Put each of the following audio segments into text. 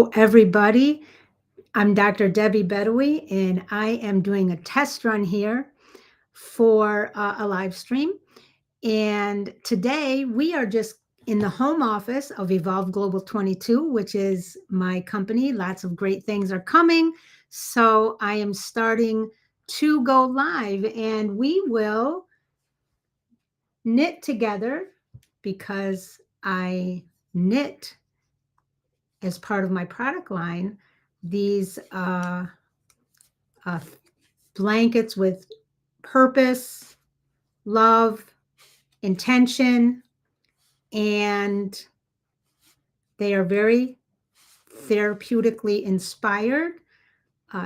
Hello, everybody. I'm Dr. Debbie Badawi, and I am doing a test run here for a live stream. And today we are just in the home office of Evolve Global 22, which is my company. Lots of great things are coming. So I am starting to go live, and we will knit together because I knit as part of my product line these uh, blankets with purpose, love, intention, and they are very therapeutically inspired.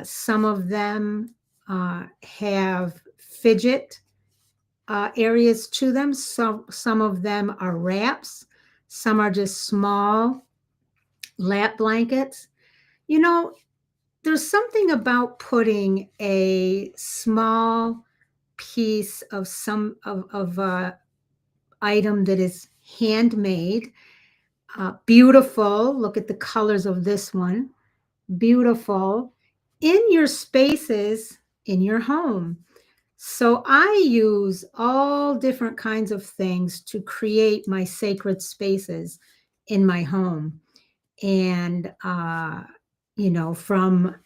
Some of them have fidget areas to them. Some of them are wraps. Some are just small lap blankets. You know, there's something about putting a small piece of some of item that is handmade, beautiful. Look at the colors of this one, beautiful, in your spaces in your home. So I use all different kinds of things to create my sacred spaces in my home, and from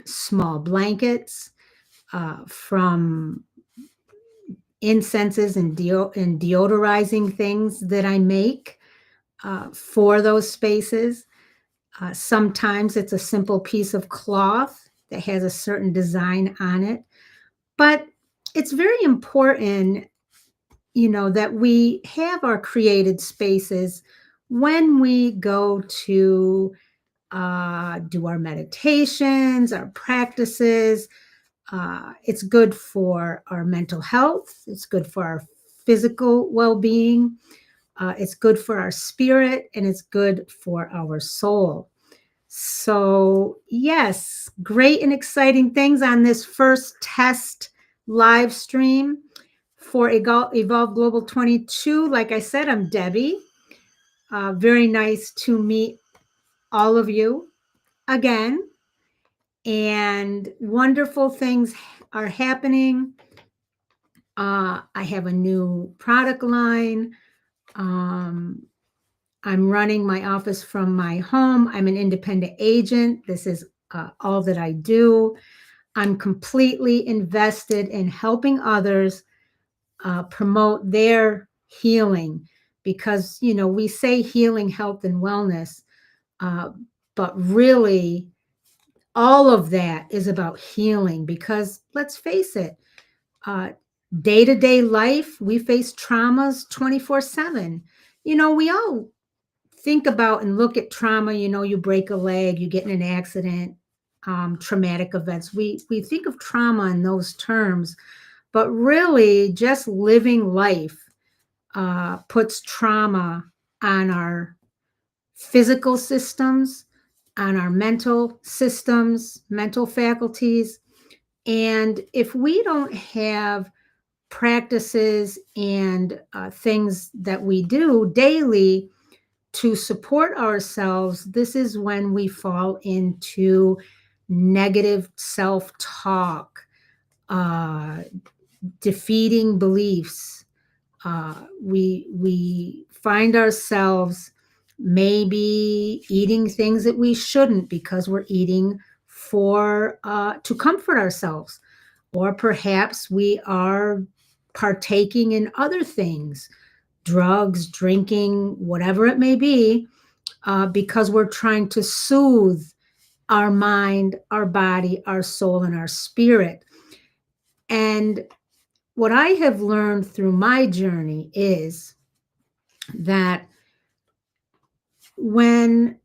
small blankets, from incenses and deodorizing things that I make for those spaces. Sometimes it's a simple piece of cloth that has a certain design on it. But it's very important, that we have our created spaces when we go to do our meditations, our practices. It's good for our mental health. It's good for our physical well-being. It's good for our spirit, and it's good for our soul. So, yes, great and exciting things on this first test live stream for Evolve Global 22. Like I said, I'm Debbie. Very nice to meet all of you again. And wonderful things are happening. I have a new product line. I'm running my office from my home. I'm an independent agent. This is all that I do. I'm completely invested in helping others promote their healing because, we say healing, health, and wellness, but really, all of that is about healing because let's face it, day-to-day life, we face traumas 24/7. We all think about and look at trauma. You break a leg, you get in an accident, traumatic events. We think of trauma in those terms, but really just living life puts trauma on our physical systems, on our mental systems, mental faculties. And if we don't have practices and things that we do daily to support ourselves, this is when we fall into negative self-talk, defeating beliefs. We find ourselves maybe eating things that we shouldn't because we're eating for to comfort ourselves, or perhaps we are partaking in other things, drugs, drinking, whatever it may be, because we're trying to soothe our mind, our body, our soul, and our spirit. And what I have learned through my journey is that when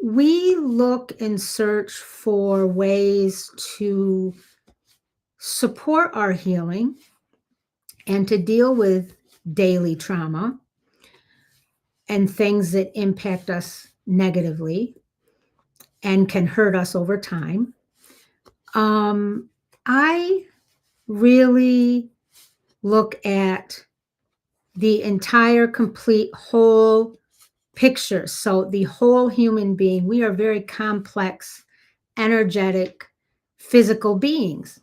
we look and search for ways to support our healing and to deal with daily trauma and things that impact us negatively and can hurt us over time, I really look at the entire complete whole picture. So the whole human being, we are very complex, energetic, physical beings.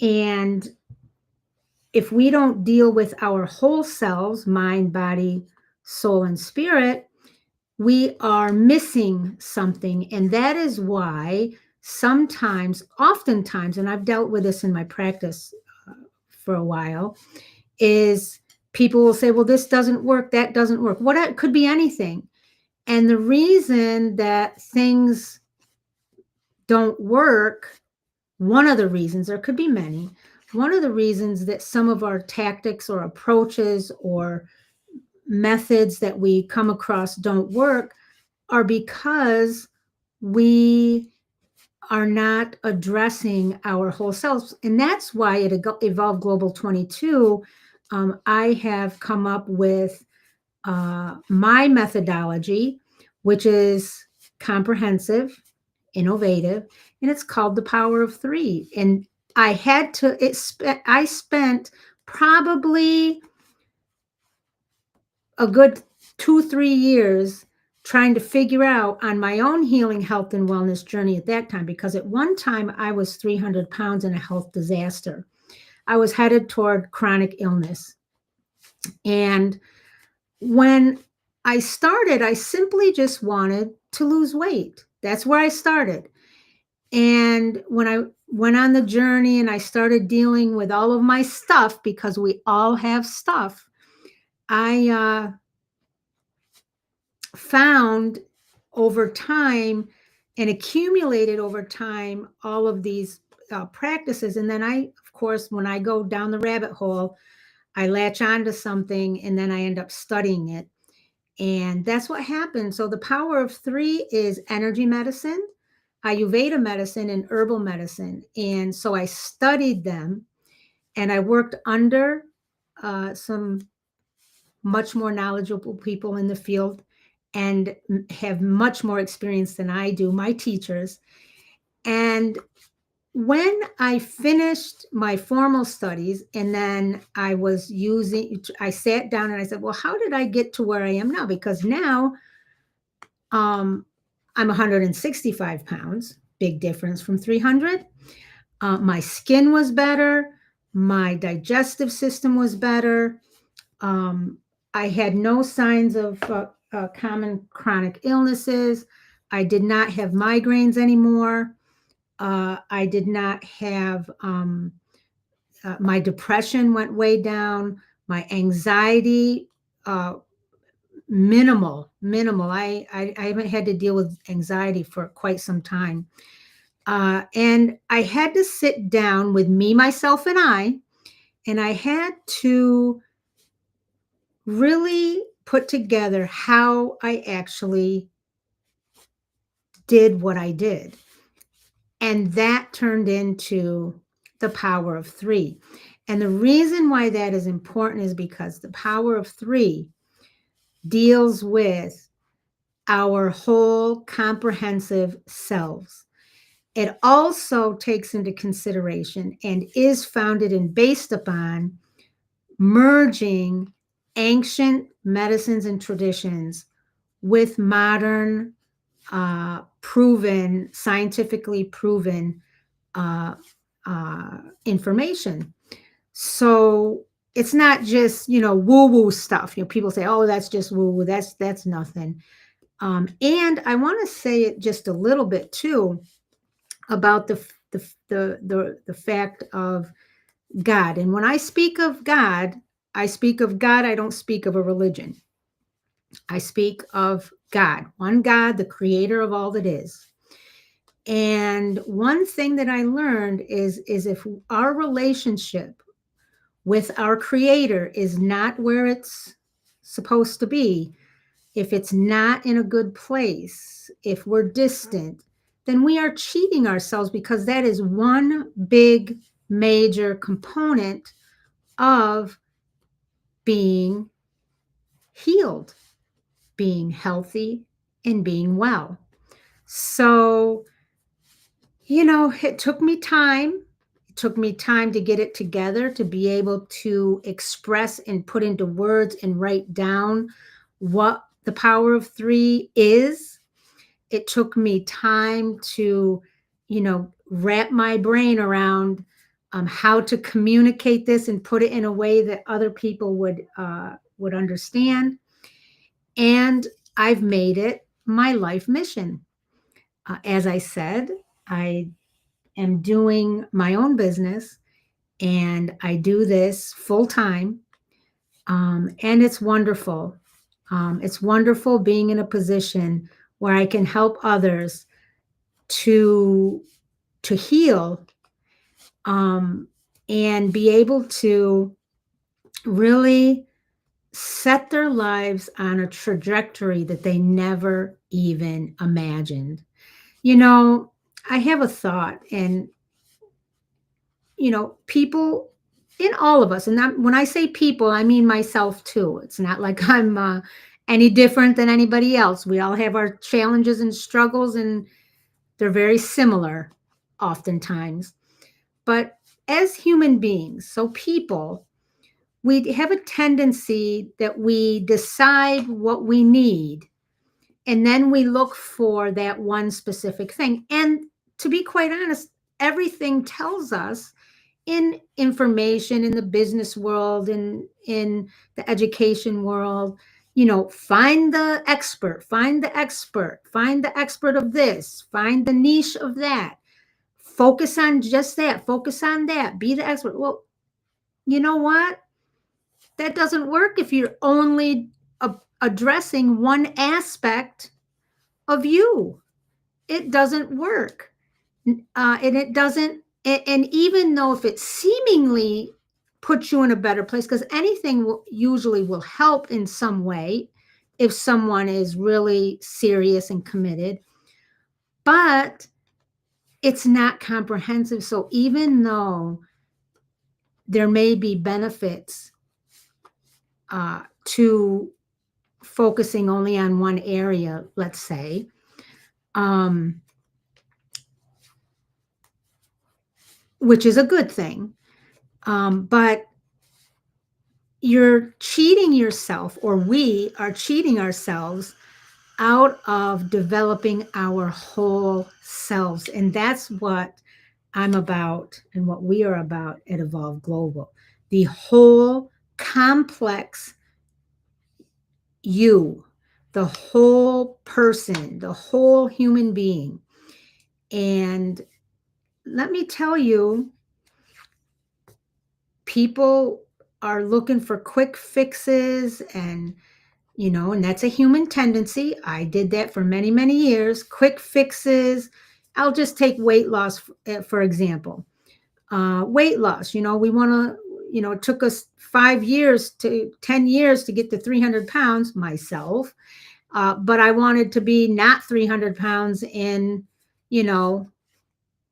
And if we don't deal with our whole selves, mind, body, soul, and spirit, we are missing something. And that is why sometimes, oftentimes, and I've dealt with this in my practice for a while, is people will say, well, this doesn't work, that doesn't work. What it could be anything. And the reason that things don't work, one of the reasons, there could be many, one of the reasons that some of our tactics or approaches or methods that we come across don't work are because we are not addressing our whole selves. And that's why it evolved Global 22. I have come up with my methodology, which is comprehensive, innovative, and it's called The Power of Three. And I spent probably a good 2-3 years trying to figure out on my own healing, health, and wellness journey at that time, because at one time I was 300 pounds in a health disaster. I was headed toward chronic illness. And when I started, I simply just wanted to lose weight. That's where I started. And when I went on the journey and I started dealing with all of my stuff, because we all have stuff, I found over time and accumulated over time all of these practices. And then of course, when I go down the rabbit hole, I latch onto something and then I end up studying it. And that's what happened. So the power of three is energy medicine, Ayurveda medicine, and herbal medicine. And so I studied them and I worked under some much more knowledgeable people in the field and have much more experience than I do, my teachers. And when I finished my formal studies and then I sat down and I said, well, how did I get to where I am now? Because now I'm 165 pounds, big difference from 300. My skin was better. My digestive system was better. I had no signs of common chronic illnesses. I did not have migraines anymore. I did not have, my depression went way down. My anxiety, minimal. I haven't had to deal with anxiety for quite some time. And I had to sit down with me, myself, and I had to really put together how I actually did what I did. And that turned into the power of three. And the reason why that is important is because the power of three deals with our whole comprehensive selves. It also takes into consideration and is founded and based upon merging ancient medicines and traditions with modern, scientifically proven information. So it's not just, woo-woo stuff. People say, oh, that's just woo-woo. That's nothing. And I want to say it just a little bit too about the fact of God. And when I speak of God, I don't speak of a religion. I speak of God, one God, the creator of all that is. And one thing that I learned is if our relationship with our creator is not where it's supposed to be, if it's not in a good place, if we're distant, then we are cheating ourselves, because that is one big major component of being healed, being healthy, and being well. So, it took me time. It took me time to get it together, to be able to express and put into words and write down what the power of three is. It took me time to, wrap my brain around how to communicate this and put it in a way that other people would understand. And I've made it my life mission. As I said, I am doing my own business, and I do this full time. And it's wonderful. It's wonderful being in a position where I can help others to heal, and be able to really set their lives on a trajectory that they never even imagined. You know, I have a thought, and people in all of us, and when I say people, I mean myself too. It's not like I'm any different than anybody else. We all have our challenges and struggles, and they're very similar oftentimes. But as human beings, so people, we have a tendency that we decide what we need, and then we look for that one specific thing. And to be quite honest, everything tells us in information in the business world and in the education world, find the expert, find the expert, find the expert of this, find the niche of that, focus on just that, focus on that, be the expert. Well, you know what? That doesn't work if you're only addressing one aspect of you. It doesn't work. And it doesn't, and even though if it seemingly puts you in a better place, because anything usually will help in some way if someone is really serious and committed, but it's not comprehensive. So even though there may be benefits to focusing only on one area, let's say, which is a good thing, but you're cheating yourself, or we are cheating ourselves out of developing our whole selves. And that's what I'm about and what we are about at Evolve Global. The whole complex you, the whole person, the whole human being. And let me tell you, people are looking for quick fixes, and that's a human tendency. I did that for many, many years. Quick fixes. I'll just take weight loss for example. Weight loss, we want to, it took us 5 years to 10 years to get to 300 pounds myself. But I wanted to be not 300 pounds in,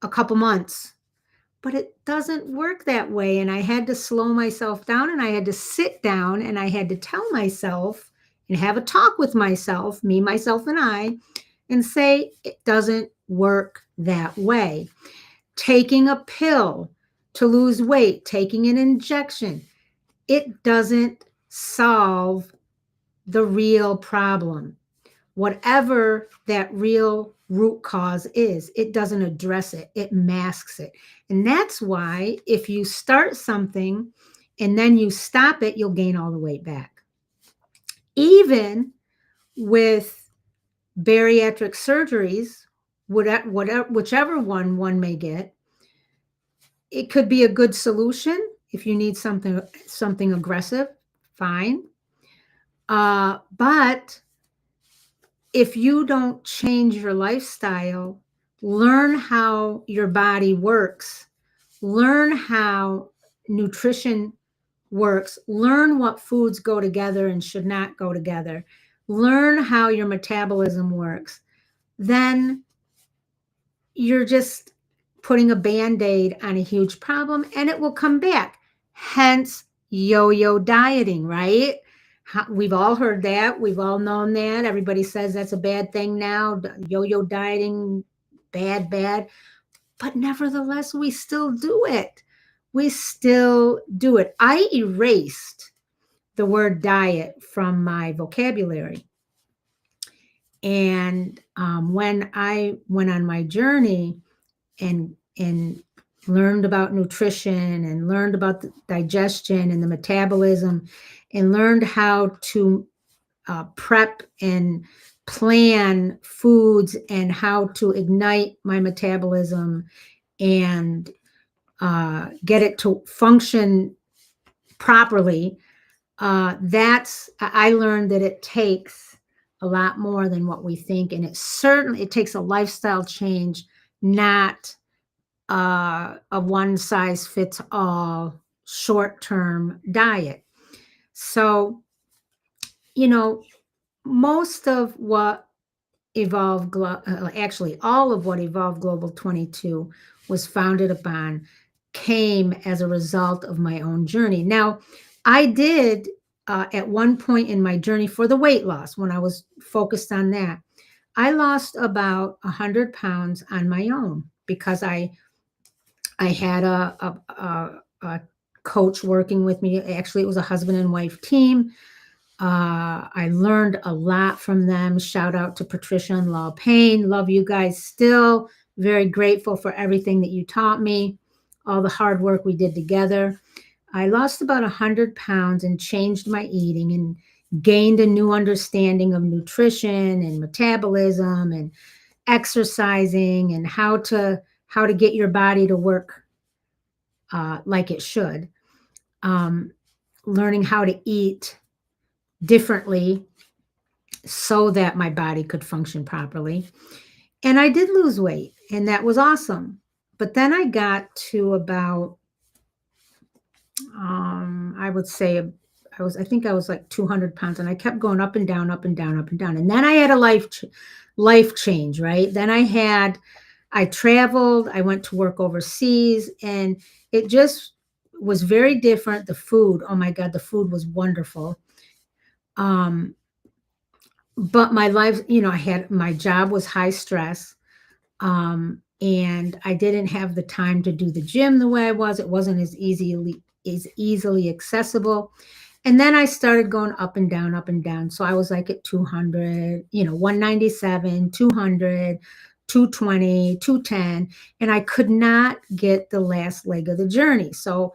a couple months. But it doesn't work that way. And I had to slow myself down, and I had to sit down, and I had to tell myself and have a talk with myself, me, myself, and I, and say, it doesn't work that way. Taking a pill to lose weight, taking an injection, it doesn't solve the real problem. Whatever that real root cause is, it doesn't address it, it masks it. And that's why if you start something and then you stop it, you'll gain all the weight back. Even with bariatric surgeries, whichever one may get, it could be a good solution if you need something aggressive, fine. But if you don't change your lifestyle, learn how your body works, learn how nutrition works, learn what foods go together and should not go together, learn how your metabolism works, then you're just putting a Band-Aid on a huge problem, and it will come back. Hence, yo-yo dieting, right? We've all heard that. We've all known that. Everybody says that's a bad thing now. Yo-yo dieting, bad. But nevertheless, we still do it. We still do it. I erased the word diet from my vocabulary. And when I went on my journey and learned about nutrition and learned about the digestion and the metabolism and learned how to prep and plan foods and how to ignite my metabolism and get it to function properly. I learned that it takes a lot more than what we think, and it takes a lifestyle change, not a one size fits all short term diet. So, you know, most of what actually all of what Evolve Global 22 was founded upon came as a result of my own journey. Now, I did at one point in my journey for the weight loss, when I was focused on that, I lost about 100 pounds on my own because I had a coach working with me. Actually, it was a husband and wife team. I learned a lot from them. Shout out to Patricia and Law Payne. Love you guys still. Very grateful for everything that you taught me, all the hard work we did together. I lost about 100 pounds and changed my eating and gained a new understanding of nutrition and metabolism and exercising and how to get your body to work like it should. Um, Learning how to eat differently so that my body could function properly. And I did lose weight, and that was awesome. But then I got to about, I would say, I think I was like 200 pounds, and I kept going up and down, up and down, up and down. And then I had a life change, right? I traveled, I went to work overseas, and it just was very different. The food, oh my God, the food was wonderful. But my life, I had my job was high stress. And I didn't have the time to do the gym the way I was. It wasn't as easily accessible. And then I started going up and down, up and down. So I was like at 200, 197, 200, 220, 210, and I could not get the last leg of the journey. So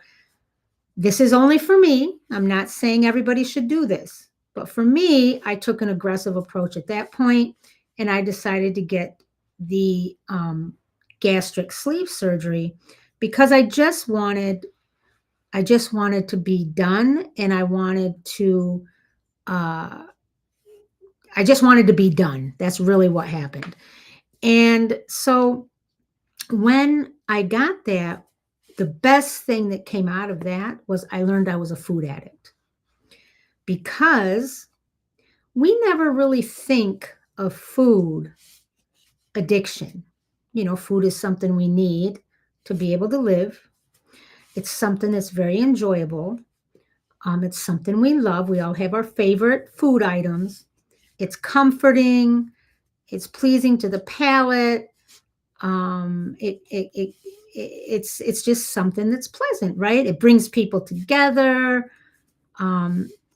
this is only for me. I'm not saying everybody should do this, but for me, I took an aggressive approach at that point, and I decided to get the gastric sleeve surgery because I just wanted to be done, and uh, I just wanted to be done. That's really what happened. And so when I got that, the best thing that came out of that was I learned I was a food addict, because we never really think of food addiction. Food is something we need to be able to live. It's something that's very enjoyable. It's something we love. We all have our favorite food items. It's comforting. It's pleasing to the palate. It's just something that's pleasant, right? It brings people together.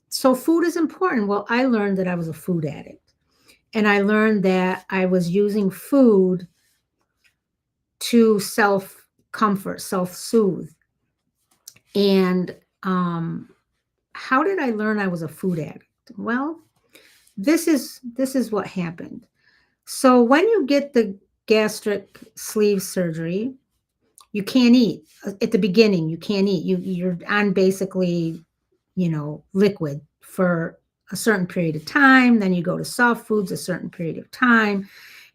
So food is important. Well, I learned that I was a food addict, and I learned that I was using food to self-comfort, self-soothe. And how did I learn I was a food addict? Well, this is what happened. So when you get the gastric sleeve surgery, you can't eat. At the beginning, you can't eat. You're on basically, liquid for a certain period of time. Then you go to soft foods a certain period of time.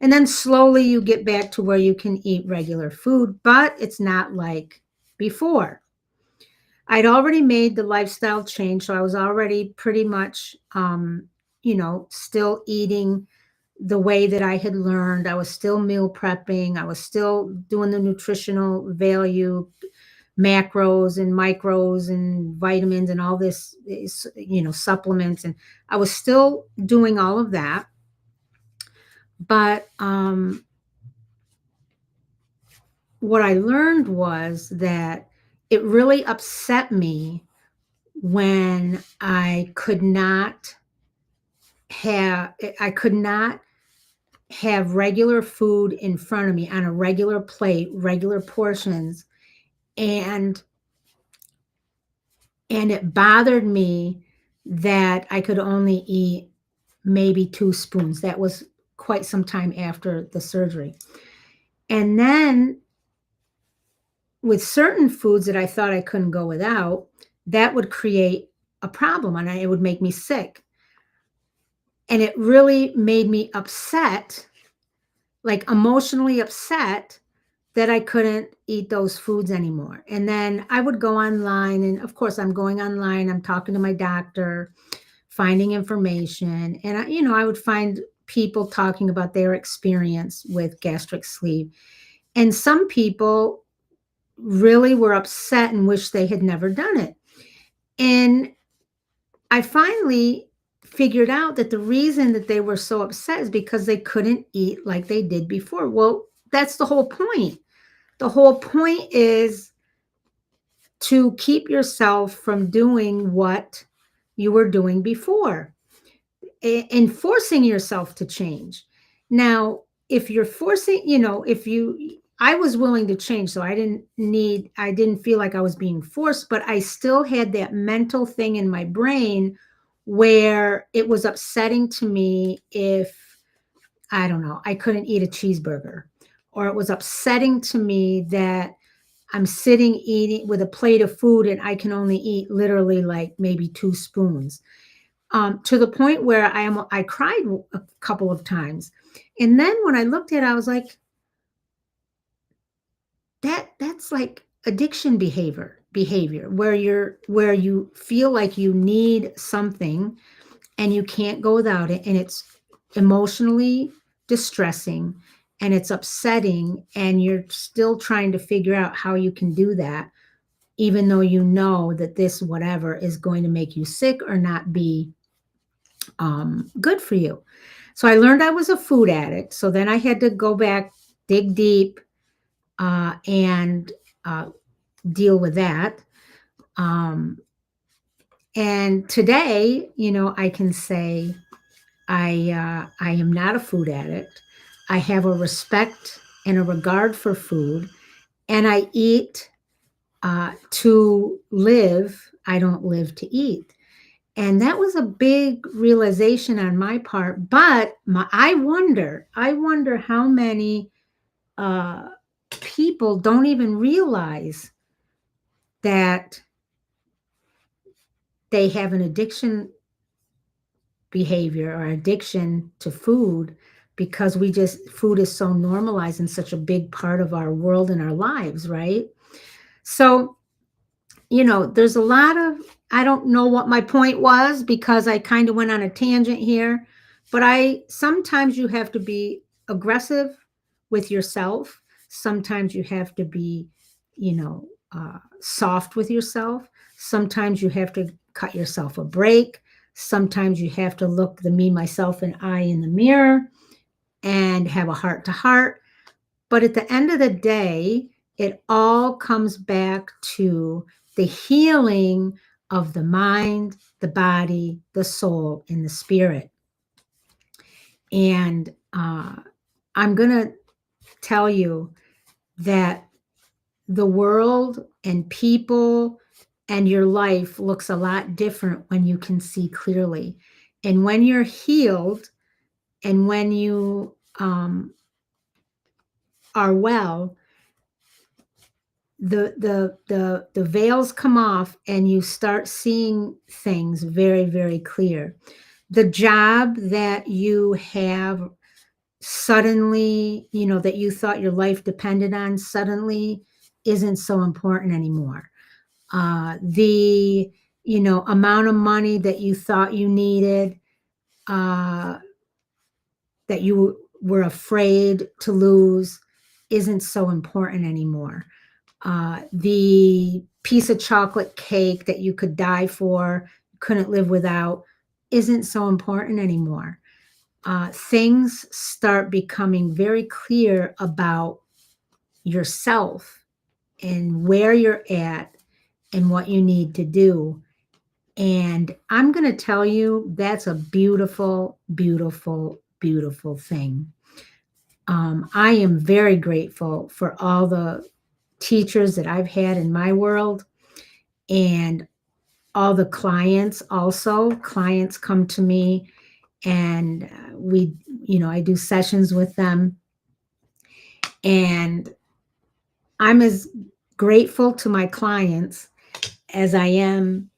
And then slowly you get back to where you can eat regular food, but it's not like before. I'd already made the lifestyle change, so I was already pretty much, still eating the way that I had learned. I was still meal prepping. I was still doing the nutritional value, macros and micros and vitamins and all this, supplements. And I was still doing all of that. But what I learned was that it really upset me when I could not have regular food in front of me on a regular plate, regular portions, and it bothered me that I could only eat maybe 2 spoons. That was quite some time after the surgery. And then with certain foods that I thought I couldn't go without, that would create a problem and it would make me sick. And it really made me upset, like emotionally upset, that I couldn't eat those foods anymore. And then I would go online, and of course, I'm going online, I'm talking to my doctor, finding information. And I would find people talking about their experience with gastric sleeve. And some people really were upset and wish they had never done it. And I finally figured out that the reason that they were so upset is because they couldn't eat like they did before. Well, that's the whole point. The whole point is to keep yourself from doing what you were doing before and forcing yourself to change. Now, if you're forcing, I was willing to change, so I didn't feel like I was being forced, but I still had that mental thing in my brain where it was upsetting to me if, I don't know, I couldn't eat a cheeseburger, or it was upsetting to me that I'm sitting eating with a plate of food and I can only eat literally like maybe 2 spoons. To the point where I cried a couple of times. And then when I looked at it, I was like, that's like addiction behavior where you feel like you need something and you can't go without it, and it's emotionally distressing and it's upsetting, and you're still trying to figure out how you can do that, even though you know that this whatever is going to make you sick or not be good for you. So I learned I was a food addict. So then I had to go back, dig deep, and deal with that. And today, I can say I am not a food addict. I have a respect and a regard for food, and I eat to live. I don't live to eat. And that was a big realization on my part. But I wonder how many people don't even realize that they have an addiction behavior or addiction to food, because food is so normalized and such a big part of our world and our lives, right? So, there's a lot of, I don't know what my point was because I kind of went on a tangent here, but sometimes you have to be aggressive with yourself. Sometimes you have to be, soft with yourself. Sometimes you have to cut yourself a break. Sometimes you have to look me, myself, and I in the mirror and have a heart to heart. But at the end of the day, it all comes back to the healing of the mind, the body, the soul, and the spirit. And I'm going to tell you that the world and people and your life looks a lot different when you can see clearly. And when you're healed and when you are well, the veils come off and you start seeing things very, very clear. The job that you have suddenly, that you thought your life depended on, suddenly isn't so important anymore. The amount of money that you thought you needed, that you were afraid to lose, isn't so important anymore. The piece of chocolate cake that you could die for, couldn't live without, isn't so important anymore. Things start becoming very clear about yourself and where you're at and what you need to do. And I'm going to tell you, that's a beautiful, beautiful, beautiful thing. I am very grateful for all the teachers that I've had in my world, and all the clients also. Clients come to me, and I do sessions with them, and I'm as grateful to my clients as I am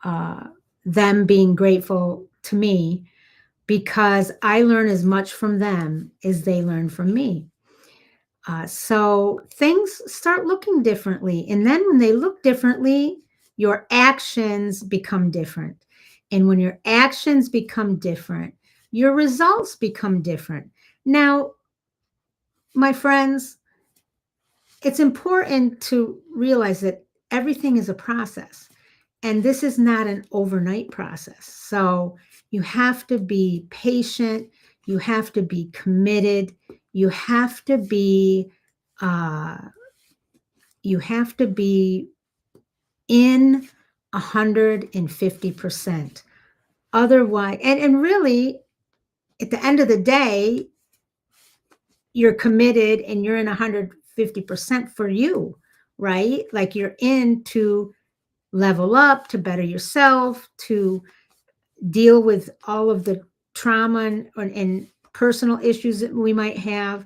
uh, them being grateful to me, because I learn as much from them as they learn from me. So things start looking differently. And then when they look differently, your actions become different. And when your actions become different, your results become different. Now, my friends, it's important to realize that everything is a process. And this is not an overnight process. So you have to be patient. You have to be committed. You have to be uh, you have to be in 150%. Otherwise, and really, at the end of the day, you're committed and you're in 150% for you, right? Like you're in to level up, to better yourself, to deal with all of the trauma and personal issues that we might have,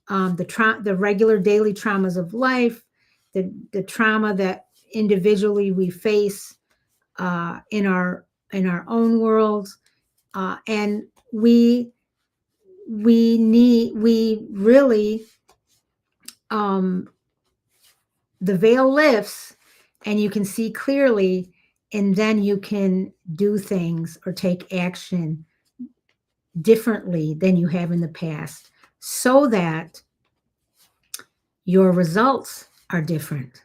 the regular daily traumas of life, the trauma that individually we face in our own worlds, and we really, um, the veil lifts, and you can see clearly, and then you can do things or take action differently than you have in the past, so that your results are different.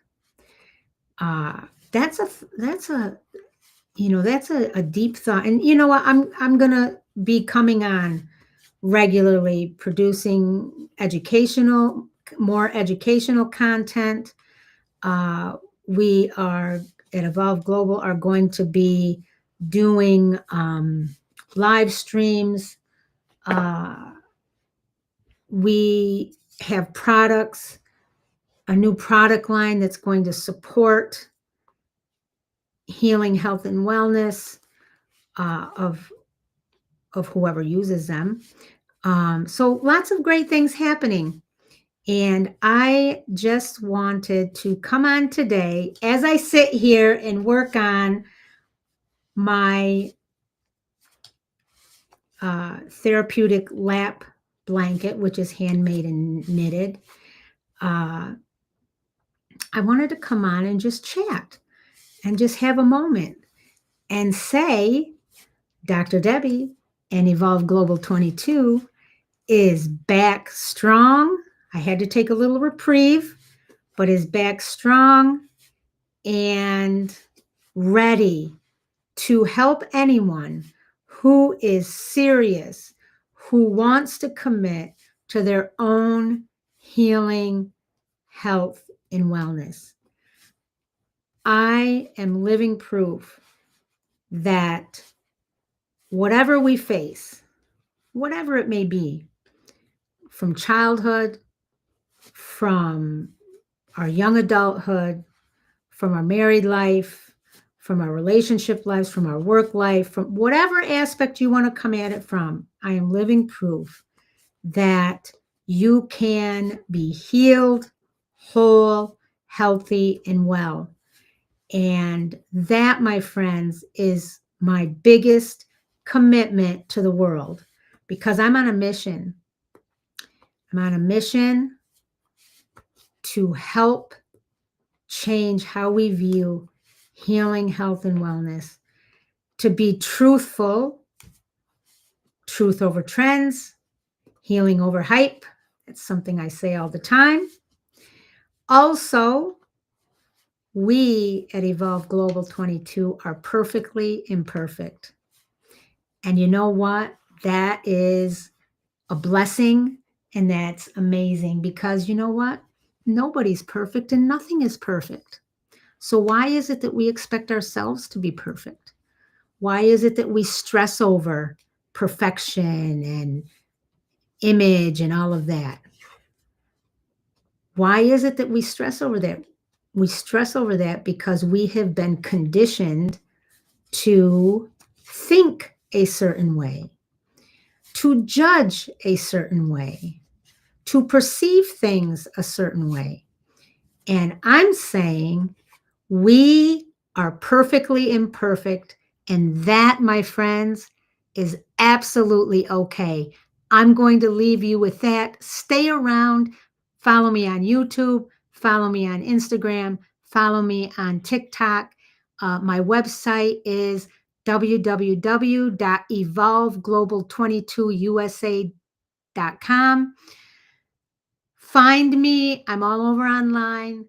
Uh, that's a deep thought. And you know what? I'm gonna be coming on regularly, producing more educational content. We are at Evolve Global are going to be doing live streams. We have products, a new product line that's going to support healing, health, and wellness of whoever uses them. So lots of great things happening. And I just wanted to come on today as I sit here and work on my therapeutic lap blanket, which is handmade and knitted. I wanted to come on and just chat and just have a moment and say, Dr. Debbie and Evolve Global 22 is back strong. I had to take a little reprieve, but is back strong and ready to help anyone who is serious, who wants to commit to their own healing, health, and wellness. I am living proof that whatever we face, whatever it may be, from childhood, from our young adulthood, from our married life, from our relationship lives, from our work life, from whatever aspect you want to come at it from, I am living proof that you can be healed, whole, healthy, and well. And that, my friends, is my biggest commitment to the world, because I'm on a mission. I'm on a mission to help change how we view healing, health, and wellness, to be truthful, truth over trends, healing over hype. It's something I say all the time. Also, we at Evolve Global 22 are perfectly imperfect. And you know what? That is a blessing, and that's amazing, because you know what? Nobody's perfect and nothing is perfect. So why is it that we expect ourselves to be perfect? Why is it that we stress over perfection image and all of that. Why is it that we stress over that? We stress over that because we have been conditioned to think a certain way, to judge a certain way, to perceive things a certain way. And I'm saying we are perfectly imperfect. And that, my friends, is absolutely okay. I'm going to leave you with that. Stay around. Follow me on YouTube. Follow me on Instagram. Follow me on TikTok. My website is www.evolveglobal22usa.com. Find me. I'm all over online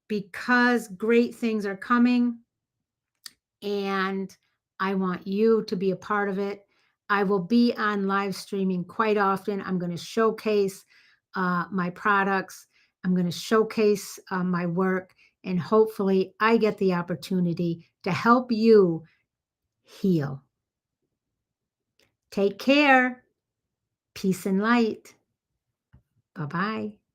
because great things are coming and I want you to be a part of it. I will be on live streaming quite often. I'm going to showcase my products. I'm going to showcase my work, and hopefully I get the opportunity to help you heal. Take care. Peace and light. Bye-bye.